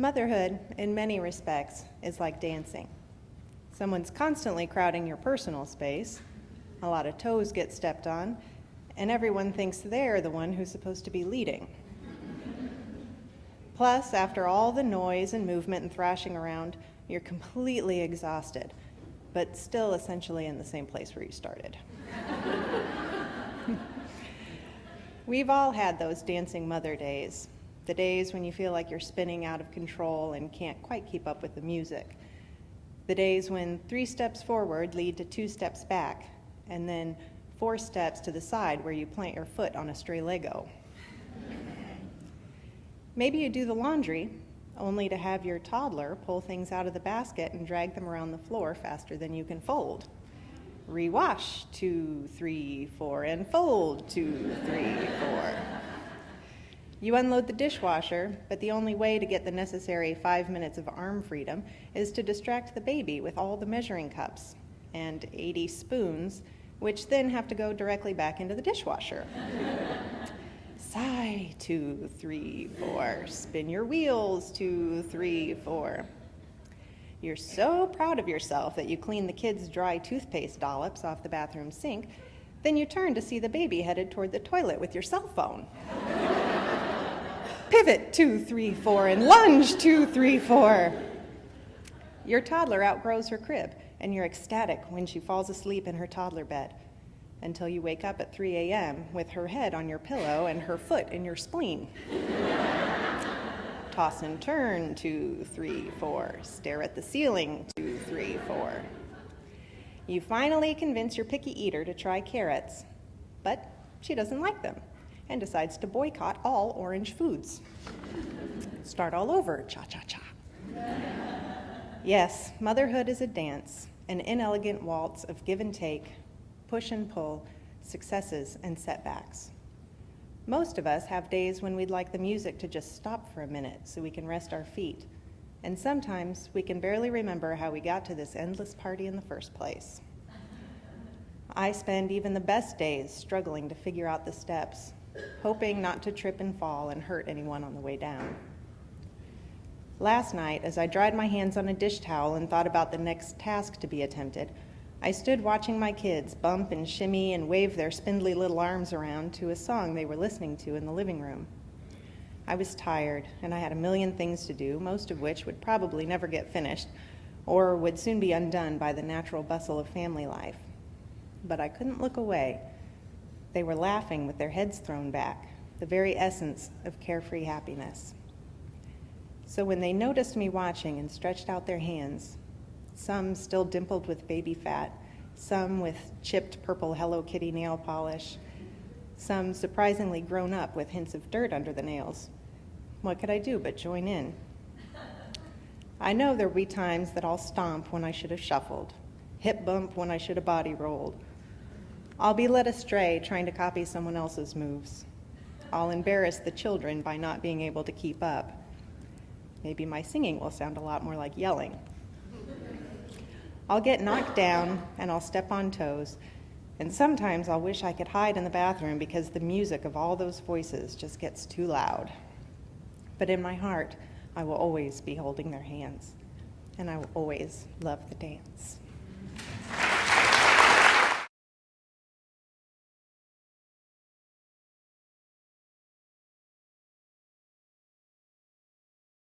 Motherhood, in many respects, is like dancing. Someone's constantly crowding your personal space, a lot of toes get stepped on, and everyone thinks they're the one who's supposed to be leading. Plus, after all the noise and movement and thrashing around, you're completely exhausted, but still essentially in the same place where you started. We've all had those dancing mother days, the days when you feel like you're spinning out of control and can't quite keep up with the music. The days when 3 steps forward lead to 2 steps back, and then 4 steps to the side where you plant your foot on a stray Lego. Maybe you do the laundry, only to have your toddler pull things out of the basket and drag them around the floor faster than you can fold. Rewash, 2, 3, 4, and fold, 2, 3, 4. You unload the dishwasher, but the only way to get the necessary 5 minutes of arm freedom is to distract the baby with all the measuring cups and 80 spoons, which then have to go directly back into the dishwasher. Sigh, 2, 3, 4. Spin your wheels, 2, 3, 4. You're so proud of yourself that you clean the kids' dry toothpaste dollops off the bathroom sink, then you turn to see the baby headed toward the toilet with your cell phone. Pivot, 2, 3, 4, and lunge, 2, 3, 4. Your toddler outgrows her crib, and you're ecstatic when she falls asleep in her toddler bed, until you wake up at 3 a.m. with her head on your pillow and her foot in your spleen. Toss and turn, 2, 3, 4. Stare at the ceiling, 2, 3, 4. You finally convince your picky eater to try carrots, but she doesn't like them and decides to boycott all orange foods. Start all over, cha-cha-cha. Yes, motherhood is a dance, an inelegant waltz of give and take, push and pull, successes and setbacks. Most of us have days when we'd like the music to just stop for a minute so we can rest our feet, and sometimes we can barely remember how we got to this endless party in the first place. I spend even the best days struggling to figure out the steps, hoping not to trip and fall and hurt anyone on the way down. Last night, as I dried my hands on a dish towel and thought about the next task to be attempted, I stood watching my kids bump and shimmy and wave their spindly little arms around to a song they were listening to in the living room. I was tired, and I had a million things to do, most of which would probably never get finished, or would soon be undone by the natural bustle of family life. But I couldn't look away. They were laughing with their heads thrown back, the very essence of carefree happiness. So when they noticed me watching and stretched out their hands, some still dimpled with baby fat, some with chipped purple Hello Kitty nail polish, some surprisingly grown up with hints of dirt under the nails, what could I do but join in? I know there'll be times that I'll stomp when I should have shuffled, hip bump when I should have body rolled. I'll be led astray trying to copy someone else's moves. I'll embarrass the children by not being able to keep up. Maybe my singing will sound a lot more like yelling. I'll get knocked down and I'll step on toes, and sometimes I'll wish I could hide in the bathroom because the music of all those voices just gets too loud. But in my heart, I will always be holding their hands, and I will always love the dance.